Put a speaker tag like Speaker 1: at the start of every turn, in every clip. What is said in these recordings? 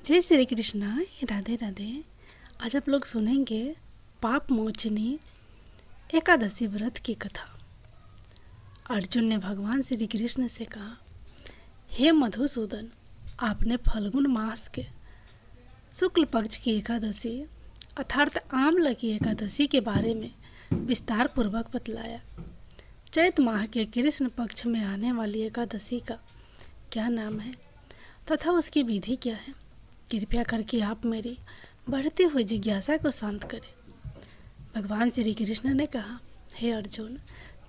Speaker 1: जय श्री कृष्णा। राधे राधे। आज आप लोग सुनेंगे पाप मोचनी एकादशी व्रत की कथा। अर्जुन ने भगवान श्री कृष्ण से कहा, हे मधुसूदन, आपने फल्गुन मास के शुक्ल पक्ष की एकादशी अर्थात आम्ल की एकादशी के बारे में विस्तार पूर्वक बतलाया। चैत माह के कृष्ण पक्ष में आने वाली एकादशी का क्या नाम है तथा उसकी विधि क्या है, कृपया करके आप मेरी बढ़ती हुई जिज्ञासा को शांत करें। भगवान श्री कृष्ण ने कहा, हे अर्जुन,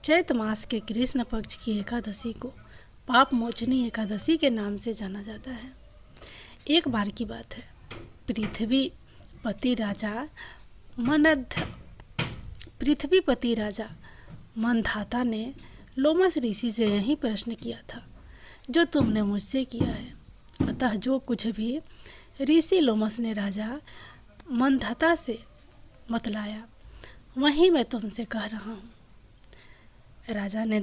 Speaker 1: चैत मास के कृष्ण पक्ष की एकादशी को पाप मोचनी एकादशी के नाम से जाना जाता है। एक बार की बात है, पृथ्वीपति राजा मंधाता ने लोमस ऋषि से यही प्रश्न किया था जो तुमने मुझसे किया है। अतः जो कुछ भी ऋषि लोमस ने राजा मंधाता से बतलाया वही मैं तुमसे कह रहा हूँ। राजा ने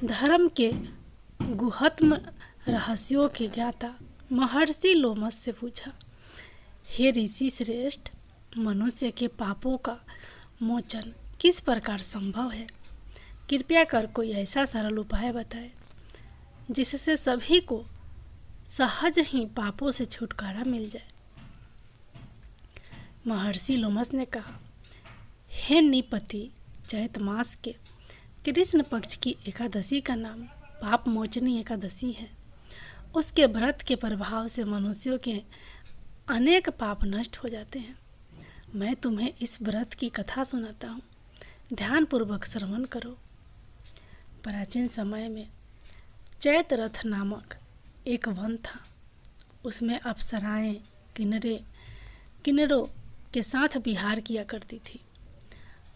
Speaker 1: धर्म के गुहत्म रहस्यों के ज्ञाता महर्षि लोमस से पूछा, हे ऋषि श्रेष्ठ, मनुष्य के पापों का मोचन किस प्रकार संभव है? कृपया कर कोई ऐसा सरल उपाय बताएं जिससे सभी को सहज ही पापों से छुटकारा मिल जाए। महर्षि लोमस ने कहा, हे निपति, चैत मास के कृष्ण पक्ष की एकादशी का नाम पाप मोचनी एकादशी है। उसके व्रत के प्रभाव से मनुष्यों के अनेक पाप नष्ट हो जाते हैं। मैं तुम्हें इस व्रत की कथा सुनाता हूँ, ध्यानपूर्वक श्रवण करो। प्राचीन समय में चैत रथ नामक एक वन था। उसमें अप्सराएं किन्नरों के साथ विहार किया करती थी।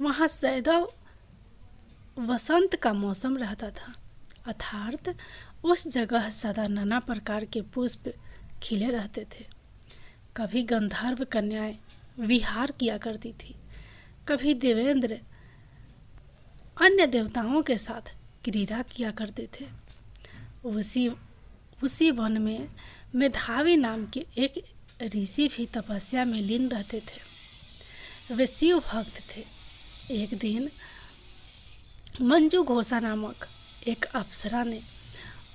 Speaker 1: वहाँ सदैव वसंत का मौसम रहता था, अर्थात उस जगह सदा नाना प्रकार के पुष्प खिले रहते थे। कभी गंधर्व कन्याएं विहार किया करती थी, कभी देवेंद्र अन्य देवताओं के साथ क्रीड़ा किया करते थे। उसी वन में मेधावी नाम के एक ऋषि भी तपस्या में लीन रहते थे। वे शिव भक्त थे। एक दिन मंजू घोषा नामक एक अप्सरा ने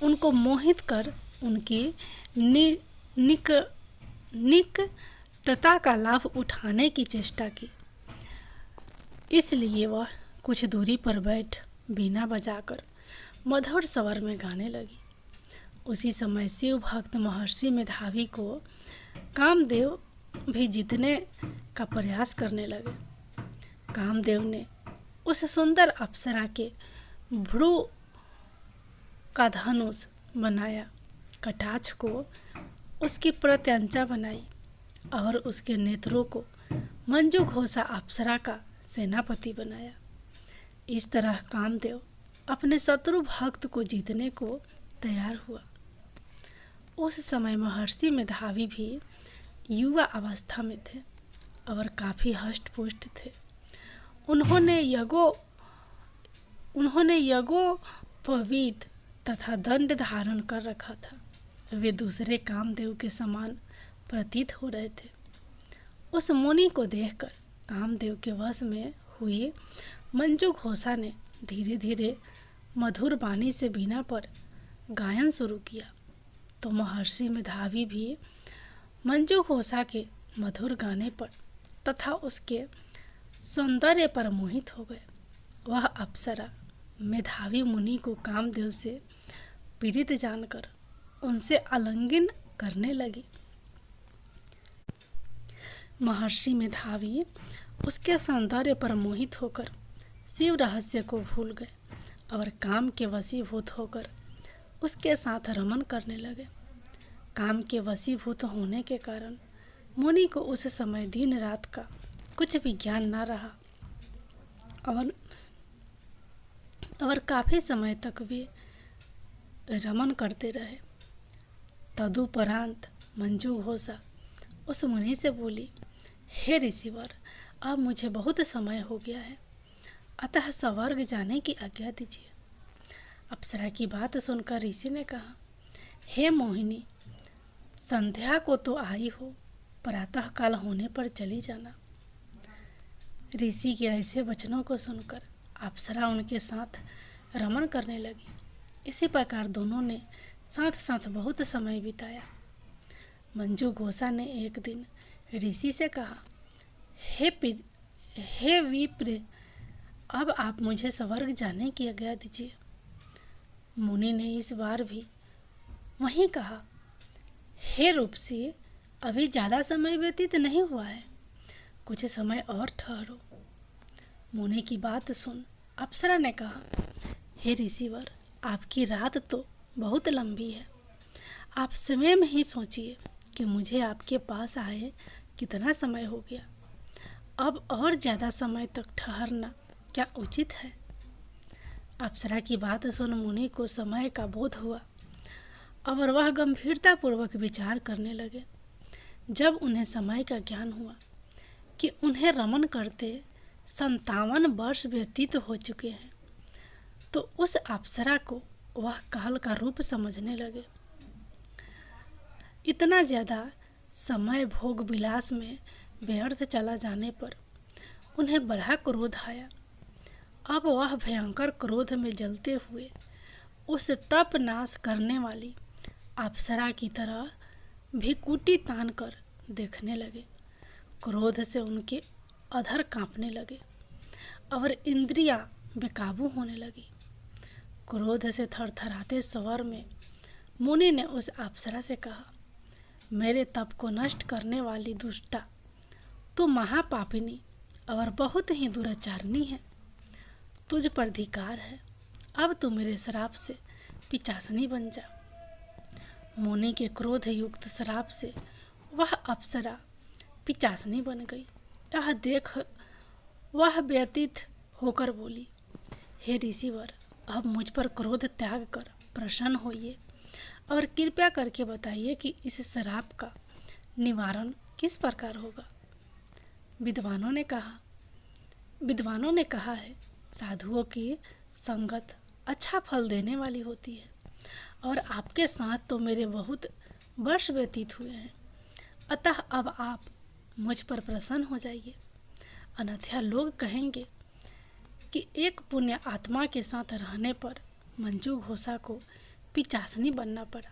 Speaker 1: उनको मोहित कर उनकी निकटता का लाभ उठाने की चेष्टा की। इसलिए वह कुछ दूरी पर बैठ बीना बजाकर मधुर स्वर में गाने लगी। उसी समय शिव भक्त महर्षि मेधावी को कामदेव भी जीतने का प्रयास करने लगे। कामदेव ने उस सुंदर अप्सरा के भ्रू का धनुष बनाया, कटाक्ष को उसकी प्रत्यंचा बनाई और उसके नेत्रों को मंजू घोषा अप्सरा का सेनापति बनाया। इस तरह कामदेव अपने शत्रु भक्त को जीतने को तैयार हुआ। उस समय महर्षि मेधावी भी युवा अवस्था में थे और काफ़ी हष्ट-पुष्ट थे। उन्होंने यज्ञोपवीत तथा दंड धारण कर रखा था। वे दूसरे कामदेव के समान प्रतीत हो रहे थे। उस मुनि को देखकर कामदेव के वश में हुई मंजू घोषा ने धीरे धीरे मधुर वाणी से वीणा पर गायन शुरू किया तो महर्षि मेधावी भी मंजू घोषा के मधुर गाने पर तथा उसके सौंदर्य पर मोहित हो गए। वह अप्सरा मेधावी मुनि को कामदेव से पीड़ित जानकर उनसे आलिंगन करने लगी। महर्षि मेधावी उसके सौंदर्य पर मोहित होकर शिव रहस्य को भूल गए और काम के वशीभूत होकर उसके साथ रमन करने लगे। काम के वशीभूत होने के कारण मुनि को उस समय दिन रात का कुछ भी ज्ञान न रहा और काफ़ी समय तक वे रमन करते रहे। तदुपरांत मंजू घोषा उस मुनि से बोली, हे ऋषिवर, अब मुझे बहुत समय हो गया है, अतः स्वर्ग जाने की आज्ञा दीजिए। अप्सरा की बात सुनकर ऋषि ने कहा, हे मोहिनी, संध्या को तो आई हो, प्रातःकाल होने पर चली जाना। ऋषि के ऐसे वचनों को सुनकर अप्सरा उनके साथ रमन करने लगी। इसी प्रकार दोनों ने साथ साथ बहुत समय बिताया। मंजू घोषा ने एक दिन ऋषि से कहा, हे विप्र, अब आप मुझे स्वर्ग जाने की आज्ञा दीजिए। मुनि ने इस बार भी वहीं कहा, हे रूपसी, अभी ज़्यादा समय व्यतीत नहीं हुआ है, कुछ समय और ठहरो। मुनि की बात सुन अप्सरा ने कहा, हे ऋषिवर, आपकी रात तो बहुत लंबी है। आप स्वयं ही सोचिए कि मुझे आपके पास आए कितना समय हो गया। अब और ज़्यादा समय तक ठहरना क्या उचित है? अप्सरा की बात सुन मुनि को समय का बोध हुआ और वह गंभीरतापूर्वक विचार करने लगे। जब उन्हें समय का ज्ञान हुआ कि उन्हें रमन करते 57 वर्ष व्यतीत हो चुके हैं, तो उस अप्सरा को वह काल का रूप समझने लगे। इतना ज़्यादा समय भोग विलास में व्यर्थ चला जाने पर उन्हें बड़ा क्रोध आया। अब वह भयंकर क्रोध में जलते हुए उस तप नाश करने वाली अप्सरा की तरह भिकुटी तान कर देखने लगे। क्रोध से उनके अधर कांपने लगे और इंद्रियां बेकाबू होने लगी। क्रोध से थरथराते स्वर में मुनि ने उस अप्सरा से कहा, मेरे तप को नष्ट करने वाली दुष्टा, तू महापापिनी और बहुत ही दुराचारणी है। तुझ पर धिक्कार है। अब तू मेरे श्राप से पिशाचनी बन जा। मुनि के क्रोध युक्त श्राप से वह अप्सरा पिशाचनी बन गई। यह देख वह व्यतीत होकर बोली, हे ऋषिवर, अब मुझ पर क्रोध त्याग कर प्रसन्न होइए और कृपया करके बताइए कि इस श्राप का निवारण किस प्रकार होगा। विद्वानों ने कहा है, साधुओं की संगत अच्छा फल देने वाली होती है और आपके साथ तो मेरे बहुत वर्ष व्यतीत हुए हैं, अतः अब आप मुझ पर प्रसन्न हो जाइए। अन्यथा लोग कहेंगे कि एक पुण्य आत्मा के साथ रहने पर मंजू घोषा को पिशाचनी बनना पड़ा।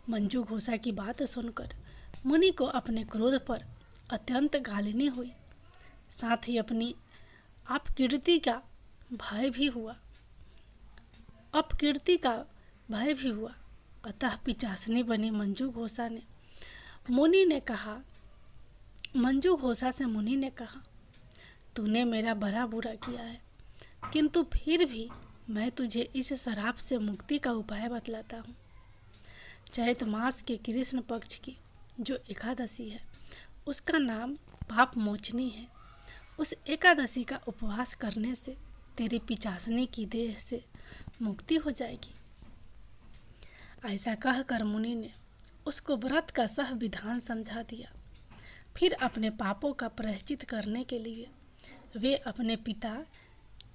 Speaker 1: मंजू घोषा की बात सुनकर मुनि को अपने क्रोध पर अत्यंत गालिनी हुई, साथ ही अपनी अपकीर्ति का भय भी हुआ। अतः पिशाचनी बनी मंजू घोषा से मुनि ने कहा, तूने मेरा बड़ा बुरा किया है, किंतु फिर भी मैं तुझे इस श्राप से मुक्ति का उपाय बतलाता हूँ। चैत मास के कृष्ण पक्ष की जो एकादशी है, उसका नाम पाप मोचनी है। उस एकादशी का उपवास करने से तेरी पिशाचनी की देह से मुक्ति हो जाएगी। ऐसा कहकर मुनि ने उसको व्रत का सह विधान समझा दिया। फिर अपने पापों का प्रायश्चित करने के लिए वे अपने पिता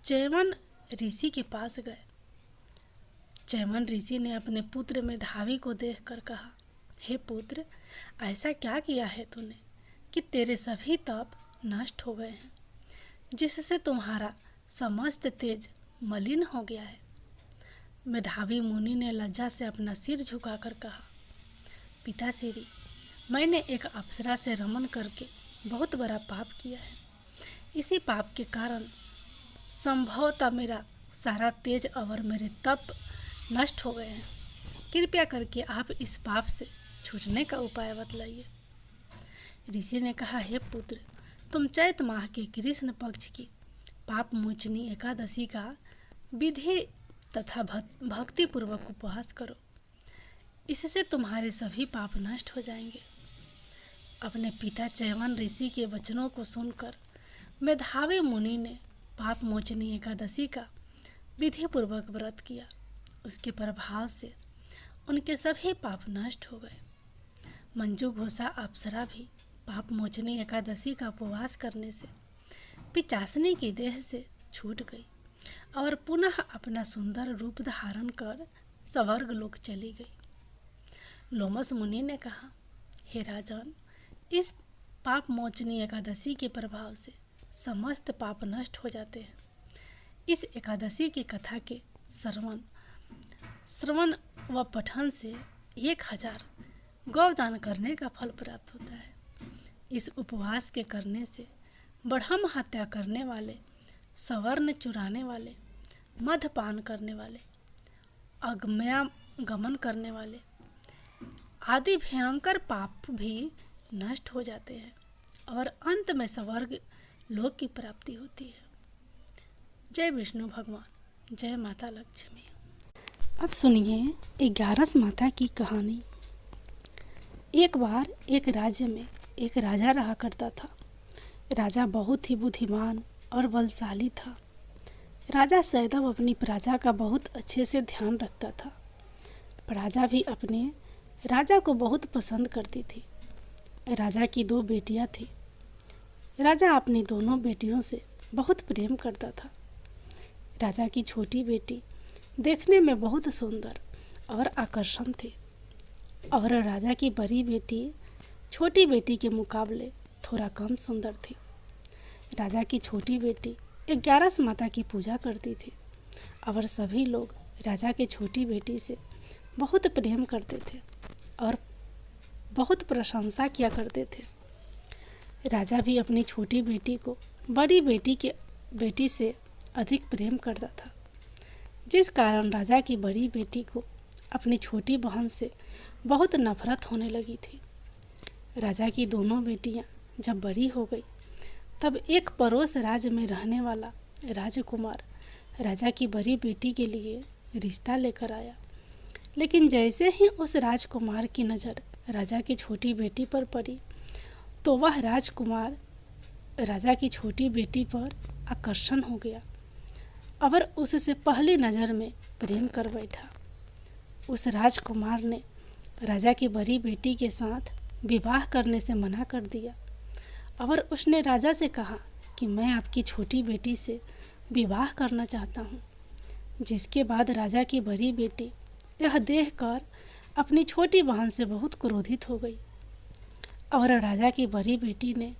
Speaker 1: चैवन ऋषि के पास गए। चैवन ऋषि ने अपने पुत्र मेधावी को देखकर कहा, हे पुत्र, ऐसा क्या किया है तूने कि तेरे सभी तप नष्ट हो गए हैं, जिससे तुम्हारा समस्त तेज मलिन हो गया है। मेधावी मुनि ने लज्जा से अपना सिर झुकाकर कहा, पिताश्री, मैंने एक अप्सरा से रमन करके बहुत बड़ा पाप किया है। इसी पाप के कारण संभवतः मेरा सारा तेज और मेरे तप नष्ट हो गए हैं। कृपया करके आप इस पाप से छूटने का उपाय बतलाइए। ऋषि ने कहा, हे पुत्र, तुम चैत माह के कृष्ण पक्ष की पाप मोचनी एकादशी का विधि तथा भक्ति पूर्वक उपवास करो, इससे तुम्हारे सभी पाप नष्ट हो जाएंगे। अपने पिता चैवन ऋषि के वचनों को सुनकर मेधावी मुनि ने पाप मोचनी एकादशी का विधि पूर्वक व्रत किया। उसके प्रभाव से उनके सभी पाप नष्ट हो गए। मंजू घोषा अप्सरा भी पाप मोचनी एकादशी का उपवास करने से पिशाचनी की देह से छूट गई और पुनः अपना सुंदर रूप धारण कर स्वर्ग लोक चली गई। लोमस मुनि ने कहा, हे राजन, इस पाप मोचनी एकादशी के प्रभाव से समस्त पाप नष्ट हो जाते हैं। इस एकादशी की कथा के श्रवण व पठन से 1000 गौदान करने का फल प्राप्त होता है। इस उपवास के करने से ब्रह्म हत्या करने वाले, सवर्ण चुराने वाले, मदपान करने वाले, अगमयागमन करने वाले आदि भयंकर पाप भी नष्ट हो जाते हैं और अंत में स्वर्ग लोक की प्राप्ति होती है। जय विष्णु भगवान, जय माता लक्ष्मी। अब सुनिए 11 माता की कहानी। एक बार एक राज्य में एक राजा रहा करता था। राजा बहुत ही बुद्धिमान और बलशाली था। राजा सदैव अपनी प्रजा का बहुत अच्छे से ध्यान रखता था। प्रजा भी अपने राजा को बहुत पसंद करती थी। राजा की 2 बेटियां थीं। राजा अपनी दोनों बेटियों से बहुत प्रेम करता था। राजा की छोटी बेटी देखने में बहुत सुंदर और आकर्षण थी और राजा की बड़ी बेटी छोटी बेटी के मुकाबले थोड़ा कम सुंदर थी। राजा की छोटी बेटी 11 माता की पूजा करती थी और सभी लोग राजा की छोटी बेटी से बहुत प्रेम करते थे और बहुत प्रशंसा किया करते थे। राजा भी अपनी छोटी बेटी को बड़ी बेटी से अधिक प्रेम करता था, जिस कारण राजा की बड़ी बेटी को अपनी छोटी बहन से बहुत नफरत होने लगी थी। राजा की दोनों बेटियां जब बड़ी हो गई तब एक पड़ोस राज्य में रहने वाला राजकुमार राजा की बड़ी बेटी के लिए रिश्ता लेकर आया। लेकिन जैसे ही उस राजकुमार की नज़र राजा की छोटी बेटी पर पड़ी तो वह राजकुमार राजा की छोटी बेटी पर आकर्षण हो गया और उससे पहली नज़र में प्रेम कर बैठा। उस राजकुमार ने राजा की बड़ी बेटी के साथ विवाह करने से मना कर दिया और उसने राजा से कहा कि मैं आपकी छोटी बेटी से विवाह करना चाहता हूँ। जिसके बाद राजा की बड़ी बेटी यह देखकर अपनी छोटी बहन से बहुत क्रोधित हो गई और राजा की बड़ी बेटी ने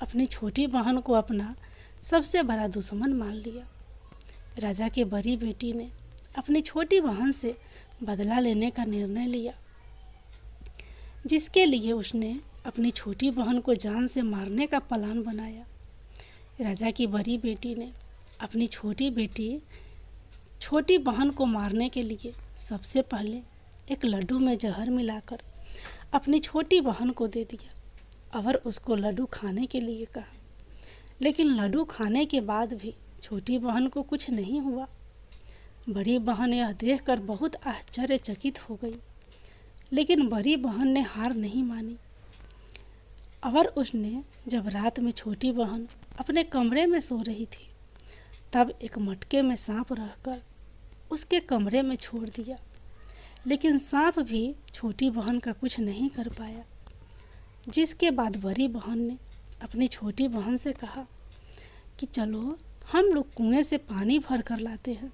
Speaker 1: अपनी छोटी बहन को अपना सबसे बड़ा दुश्मन मान लिया। राजा की बड़ी बेटी ने अपनी छोटी बहन से बदला लेने का निर्णय लिया, जिसके लिए उसने अपनी छोटी बहन को जान से मारने का प्लान बनाया। राजा की बड़ी बेटी ने अपनी छोटी बहन को मारने के लिए सबसे पहले एक लड्डू में जहर मिलाकर अपनी छोटी बहन को दे दिया और उसको लड्डू खाने के लिए कहा। लेकिन लड्डू खाने के बाद भी छोटी बहन को कुछ नहीं हुआ। बड़ी बहन यह देखकर बहुत आश्चर्यचकित हो गई, लेकिन बड़ी बहन ने हार नहीं मानी और उसने जब रात में छोटी बहन अपने कमरे में सो रही थी तब एक मटके में सांप रखकर उसके कमरे में छोड़ दिया। लेकिन सांप भी छोटी बहन का कुछ नहीं कर पाया। जिसके बाद बड़ी बहन ने अपनी छोटी बहन से कहा कि चलो हम लोग कुएं से पानी भर कर लाते हैं।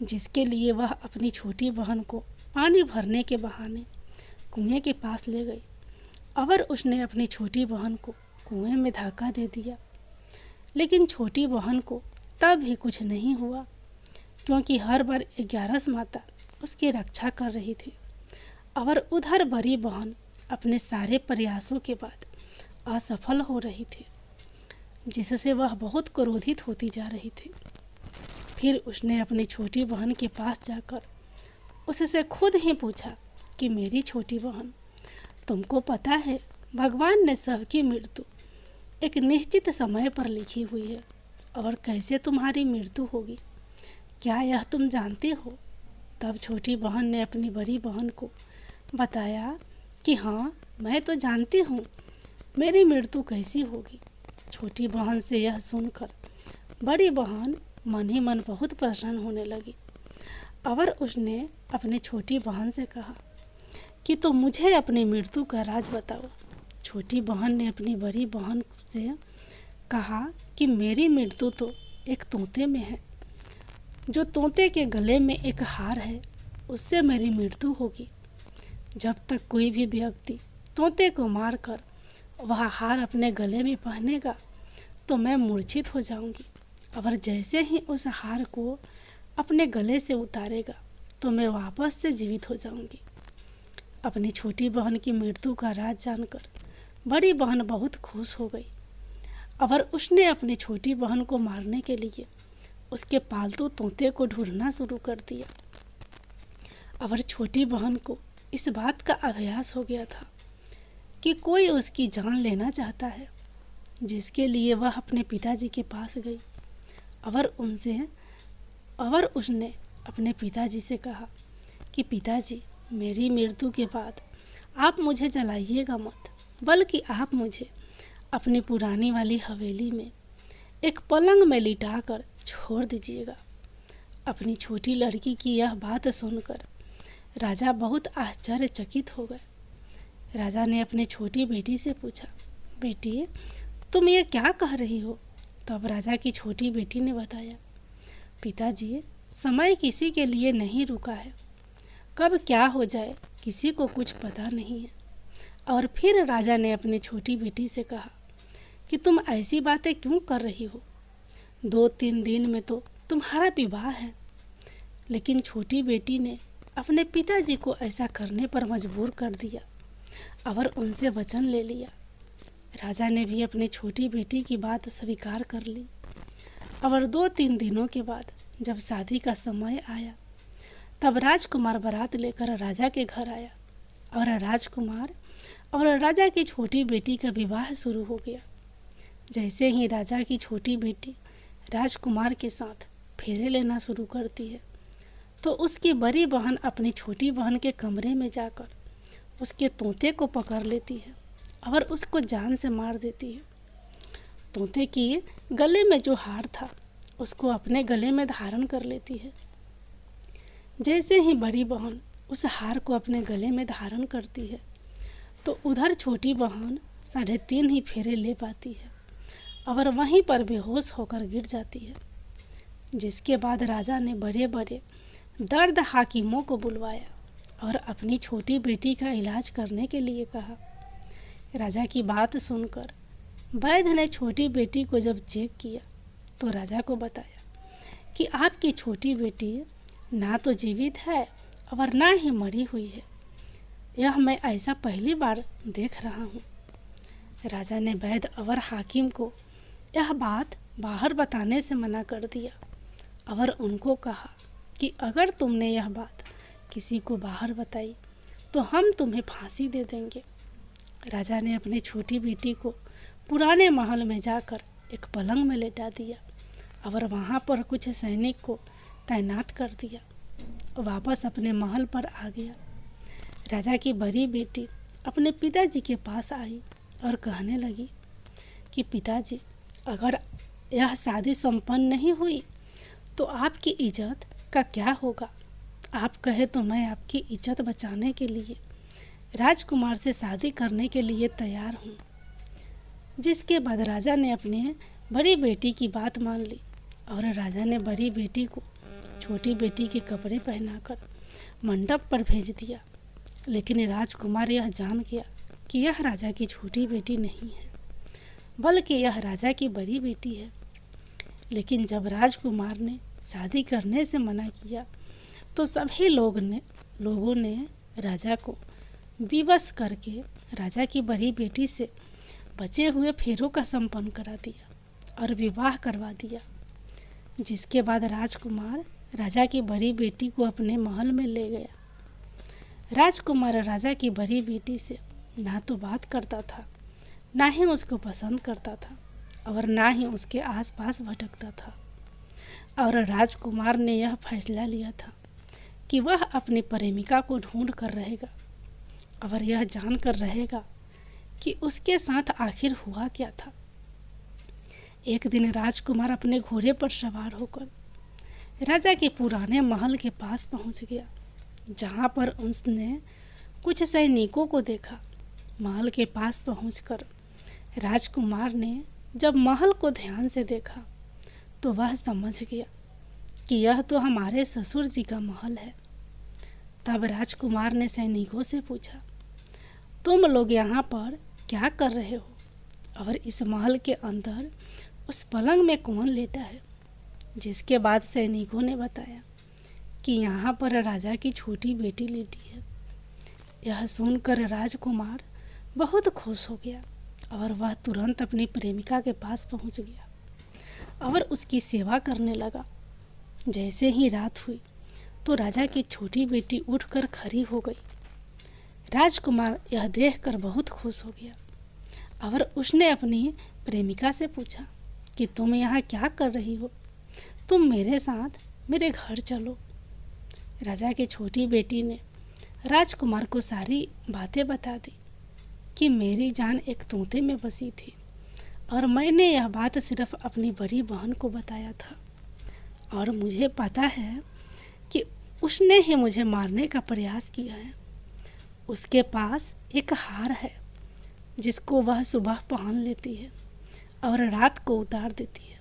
Speaker 1: जिसके लिए वह अपनी छोटी बहन को पानी भरने के बहाने कुएं के पास ले गई और उसने अपनी छोटी बहन को कुएं में धक्का दे दिया। लेकिन छोटी बहन को तब भी कुछ नहीं हुआ, क्योंकि हर बार 11 माता उसकी रक्षा कर रही थी और उधर बड़ी बहन अपने सारे प्रयासों के बाद असफल हो रही थी, जिससे वह बहुत क्रोधित होती जा रही थी। फिर उसने अपनी छोटी बहन के पास जाकर उससे खुद ही पूछा कि मेरी छोटी बहन, तुमको पता है भगवान ने सबकी मृत्यु एक निश्चित समय पर लिखी हुई है और कैसे तुम्हारी मृत्यु होगी, क्या यह तुम जानती हो? तब छोटी बहन ने अपनी बड़ी बहन को बताया कि हाँ, मैं तो जानती हूँ मेरी मृत्यु कैसी होगी। छोटी बहन से यह सुनकर बड़ी बहन मन ही मन बहुत प्रसन्न होने लगी और उसने अपनी छोटी बहन से कहा कि तो मुझे अपनी मृत्यु का राज बताओ। छोटी बहन ने अपनी बड़ी बहन से कहा कि मेरी मृत्यु तो एक तोते में है। जो तोते के गले में एक हार है, उससे मेरी मृत्यु होगी। जब तक कोई भी व्यक्ति तोते को मारकर वह हार अपने गले में पहनेगा तो मैं मूर्छित हो जाऊंगी, और जैसे ही उस हार को अपने गले से उतारेगा तो मैं वापस से जीवित हो जाऊंगी। अपनी छोटी बहन की मृत्यु का राज जानकर बड़ी बहन बहुत खुश हो गई, और उसने अपनी छोटी बहन को मारने के लिए उसके पालतू तोते को ढूंढना शुरू कर दिया। और छोटी बहन को इस बात का आभास हो गया था कि कोई उसकी जान लेना चाहता है, जिसके लिए वह अपने पिताजी के पास गई और उसने अपने पिताजी से कहा कि पिताजी, मेरी मृत्यु के बाद आप मुझे जलाइएगा मत, बल्कि आप मुझे अपनी पुरानी वाली हवेली में एक पलंग में लिटाकर छोड़ दीजिएगा। अपनी छोटी लड़की की यह बात सुनकर राजा बहुत आश्चर्यचकित हो गए। राजा ने अपनी छोटी बेटी से पूछा, बेटी, तुम ये क्या कह रही हो? तब राजा की छोटी बेटी ने बताया, पिताजी, समय किसी के लिए नहीं रुका है, कब क्या हो जाए किसी को कुछ पता नहीं है। और फिर राजा ने अपनी छोटी बेटी से कहा कि तुम ऐसी बातें क्यों कर रही हो? 2-3 दिन में तो तुम्हारा विवाह है। लेकिन छोटी बेटी ने अपने पिताजी को ऐसा करने पर मजबूर कर दिया और उनसे वचन ले लिया। राजा ने भी अपनी छोटी बेटी की बात स्वीकार कर ली। और 2-3 दिनों के बाद जब शादी का समय आया तब राजकुमार बारात लेकर राजा के घर आया, और राजकुमार और राजा की छोटी बेटी का विवाह शुरू हो गया। जैसे ही राजा की छोटी बेटी राजकुमार के साथ फेरे लेना शुरू करती है तो उसकी बड़ी बहन अपनी छोटी बहन के कमरे में जाकर उसके तोते को पकड़ लेती है और उसको जान से मार देती है। तोते की गले में जो हार था उसको अपने गले में धारण कर लेती है। जैसे ही बड़ी बहन उस हार को अपने गले में धारण करती है तो उधर छोटी बहन 3.5 ही फेरे ले पाती है और वहीं पर बेहोश होकर गिर जाती है। जिसके बाद राजा ने बड़े बड़े दर्द हाकिमों को बुलवाया और अपनी छोटी बेटी का इलाज करने के लिए कहा। राजा की बात सुनकर वैद्य ने छोटी बेटी को जब चेक किया तो राजा को बताया कि आपकी छोटी बेटी ना तो जीवित है और ना ही मरी हुई है। यह मैं ऐसा पहली बार देख रहा हूँ। राजा ने वैद्य और हाकिम को यह बात बाहर बताने से मना कर दिया और उनको कहा कि अगर तुमने यह बात किसी को बाहर बताई तो हम तुम्हें फांसी दे देंगे। राजा ने अपनी छोटी बेटी को पुराने महल में जाकर एक पलंग में लेटा दिया और वहाँ पर कुछ सैनिक को तैनात कर दिया। वापस अपने महल पर आ गया। राजा की बड़ी बेटी अपने पिताजी के पास आई और कहने लगी कि पिताजी, अगर यह शादी संपन्न नहीं हुई तो आपकी इज्जत का क्या होगा? आप कहे तो मैं आपकी इज्जत बचाने के लिए राजकुमार से शादी करने के लिए तैयार हूँ। जिसके बाद राजा ने अपने बड़ी बेटी की बात मान ली और राजा ने बड़ी बेटी को छोटी बेटी के कपड़े पहनाकर मंडप पर भेज दिया। लेकिन राजकुमार यह जान गया कि यह राजा की छोटी बेटी नहीं है, बल्कि यह राजा की बड़ी बेटी है। लेकिन जब राजकुमार ने शादी करने से मना किया तो सभी लोगों ने राजा को विवश करके राजा की बड़ी बेटी से बचे हुए फेरों का संपन्न करा दिया और विवाह करवा दिया। जिसके बाद राजकुमार राजा की बड़ी बेटी को अपने महल में ले गया। राजकुमार राजा की बड़ी बेटी से ना तो बात करता था, ना ही उसको पसंद करता था और ना ही उसके आसपास भटकता था। और राजकुमार ने यह फैसला लिया था कि वह अपनी प्रेमिका को ढूंढ कर रहेगा और यह जानकर रहेगा कि उसके साथ आखिर हुआ क्या था। एक दिन राजकुमार अपने घोड़े पर सवार होकर राजा के पुराने महल के पास पहुंच गया, जहां पर उसने कुछ सैनिकों को देखा। महल के पास पहुंचकर राजकुमार ने जब महल को ध्यान से देखा तो वह समझ गया कि यह तो हमारे ससुर जी का महल है। तब राजकुमार ने सैनिकों से पूछा, तुम लोग यहाँ पर क्या कर रहे हो और इस महल के अंदर उस पलंग में कौन लेटा है? जिसके बाद सैनिकों ने बताया कि यहाँ पर राजा की छोटी बेटी लेटी है। यह सुनकर राजकुमार बहुत खुश हो गया और वह तुरंत अपनी प्रेमिका के पास पहुँच गया और उसकी सेवा करने लगा। जैसे ही रात हुई तो राजा की छोटी बेटी उठकर खड़ी हो गई। राजकुमार यह देखकर बहुत खुश हो गया और उसने अपनी प्रेमिका से पूछा कि तुम यहाँ क्या कर रही हो? तुम मेरे साथ मेरे घर चलो। राजा की छोटी बेटी ने राजकुमार को सारी बातें बता दी कि मेरी जान एक तोते में बसी थी और मैंने यह बात सिर्फ अपनी बड़ी बहन को बताया था और मुझे पता है कि उसने ही मुझे मारने का प्रयास किया है। उसके पास एक हार है जिसको वह सुबह पहन लेती है और रात को उतार देती है।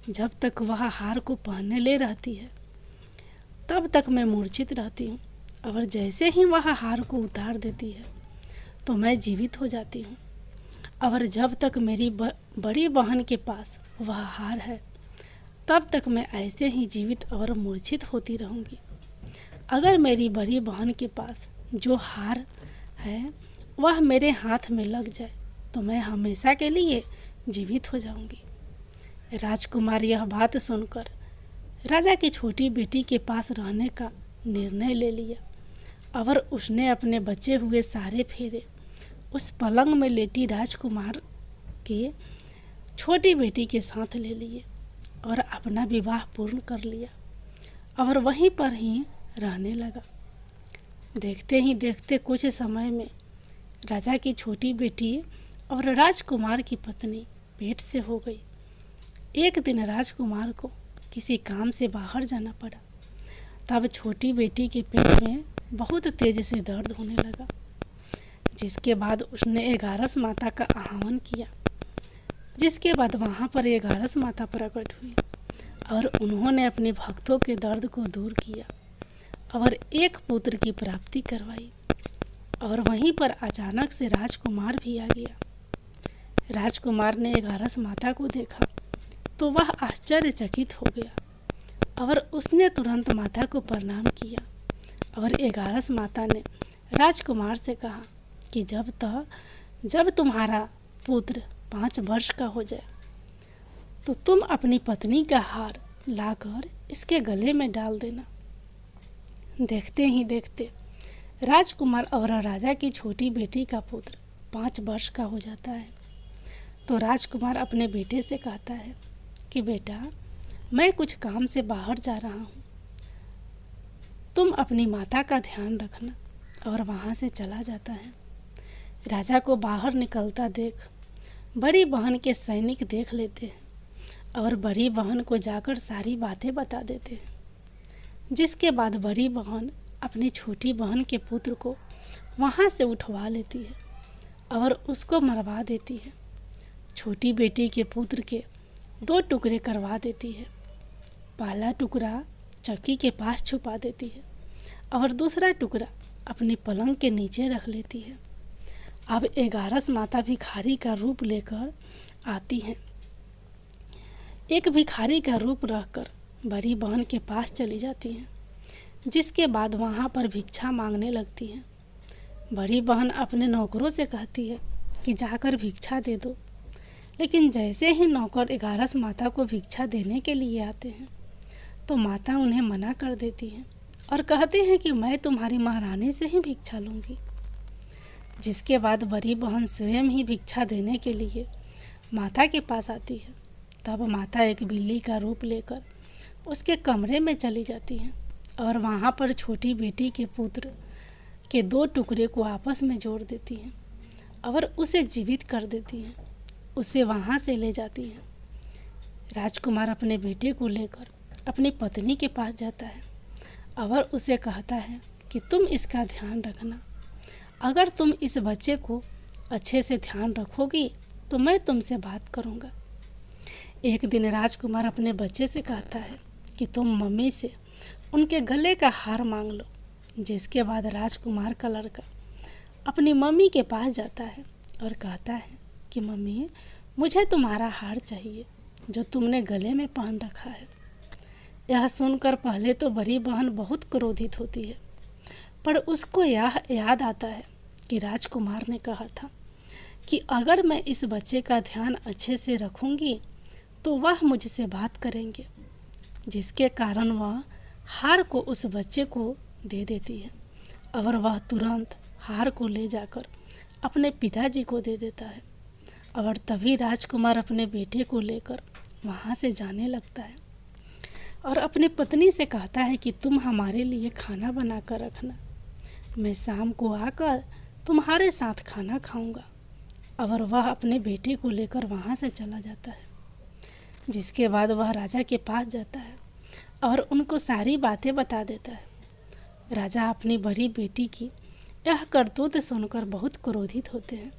Speaker 1: जब तक वह हार को पहनने ले रहती है तब तक मैं मूर्छित रहती हूँ और जैसे ही वह हार को उतार देती है तो मैं जीवित हो जाती हूँ और जब तक मेरी बड़ी बहन के पास वह हार है तब तक मैं ऐसे ही जीवित और मूर्छित होती रहूँगी। अगर मेरी बड़ी बहन के पास जो हार है वह मेरे हाथ में लग जाए तो मैं हमेशा के लिए जीवित हो जाऊंगी। राजकुमार यह बात सुनकर राजा की छोटी बेटी के पास रहने का निर्णय ले लिया और उसने अपने बचे हुए सारे फेरे उस पलंग में लेटी राजकुमार के छोटी बेटी के साथ ले लिए और अपना विवाह पूर्ण कर लिया और वहीं पर ही रहने लगा। देखते ही देखते कुछ समय में राजा की छोटी बेटी और राजकुमार की पत्नी पेट से हो गई। एक दिन राजकुमार को किसी काम से बाहर जाना पड़ा। तब छोटी बेटी के पेट में बहुत तेज से दर्द होने लगा, जिसके बाद उसने 11 माता का आह्वान किया। जिसके बाद वहाँ पर 11 माता प्रकट हुई और उन्होंने अपने भक्तों के दर्द को दूर किया और एक पुत्र की प्राप्ति करवाई। और वहीं पर अचानक से राजकुमार भी आ गया। राजकुमार ने 11 माता को देखा तो वह आश्चर्यचकित हो गया और उसने तुरंत माता को प्रणाम किया और 11 माता ने राजकुमार से कहा कि जब तुम्हारा पुत्र 5 वर्ष का हो जाए तो तुम अपनी पत्नी का हार लाकर इसके गले में डाल देना। देखते ही देखते राजकुमार और राजा की छोटी बेटी का पुत्र 5 वर्ष का हो जाता है। तो राजकुमार अपने बेटे से कहता है कि बेटा, मैं कुछ काम से बाहर जा रहा हूँ, तुम अपनी माता का ध्यान रखना। और वहाँ से चला जाता है। राजा को बाहर निकलता देख बड़ी बहन के सैनिक देख लेते हैं और बड़ी बहन को जाकर सारी बातें बता देते हैं। जिसके बाद बड़ी बहन अपनी छोटी बहन के पुत्र को वहाँ से उठवा लेती है और उसको मरवा देती है। छोटी बेटी के पुत्र के 2 टुकड़े करवा देती है। पहला टुकड़ा चक्की के पास छुपा देती है और दूसरा टुकड़ा अपनी पलंग के नीचे रख लेती है। अब 11 माता भिखारी का रूप लेकर आती हैं। एक भिखारी का रूप रखकर बड़ी बहन के पास चली जाती हैं। जिसके बाद वहाँ पर भिक्षा मांगने लगती हैं। बड़ी बहन अपने नौकरों से कहती है कि जाकर भिक्षा दे दो, लेकिन जैसे ही नौकर 11 माता को भिक्षा देने के लिए आते हैं तो माता उन्हें मना कर देती है और कहते हैं कि मैं तुम्हारी महारानी से ही भिक्षा लूँगी। जिसके बाद बड़ी बहन स्वयं ही भिक्षा देने के लिए माता के पास आती है। तब माता एक बिल्ली का रूप लेकर उसके कमरे में चली जाती हैं और वहाँ पर छोटी बेटी के पुत्र के 2 टुकड़े को आपस में जोड़ देती हैं और उसे जीवित कर देती हैं। उसे वहाँ से ले जाती हैं। राजकुमार अपने बेटे को लेकर अपनी पत्नी के पास जाता है और उसे कहता है कि तुम इसका ध्यान रखना। अगर तुम इस बच्चे को अच्छे से ध्यान रखोगी तो मैं तुमसे बात करूँगा। एक दिन राजकुमार अपने बच्चे से कहता है कि तुम मम्मी से उनके गले का हार मांग लो जिसके बाद राजकुमार का लड़का अपनी मम्मी के पास जाता है और कहता है कि मम्मी, मुझे तुम्हारा हार चाहिए जो तुमने गले में पहन रखा है। यह सुनकर पहले तो बड़ी बहन बहुत क्रोधित होती है, पर उसको यह याद आता है कि राजकुमार ने कहा था कि अगर मैं इस बच्चे का ध्यान अच्छे से रखूंगी तो वह मुझसे बात करेंगे, जिसके कारण वह हार को उस बच्चे को दे देती है और वह तुरंत हार को ले जाकर अपने पिताजी को दे देता है। और तभी राजकुमार अपने बेटे को लेकर वहाँ से जाने लगता है और अपनी पत्नी से कहता है कि तुम हमारे लिए खाना बना कर रखना, मैं शाम को आकर तुम्हारे साथ खाना खाऊंगा। और वह अपने बेटे को लेकर वहाँ से चला जाता है, जिसके बाद वह राजा के पास जाता है और उनको सारी बातें बता देता है। राजा अपनी बड़ी बेटी की यह करतूत सुनकर बहुत क्रोधित होते हैं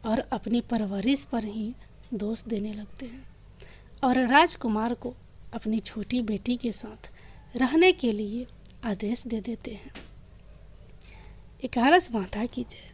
Speaker 1: और अपनी परवरिश पर ही दोष देने लगते हैं और राजकुमार को अपनी छोटी बेटी के साथ रहने के लिए आदेश दे देते हैं। 11 माता की जय।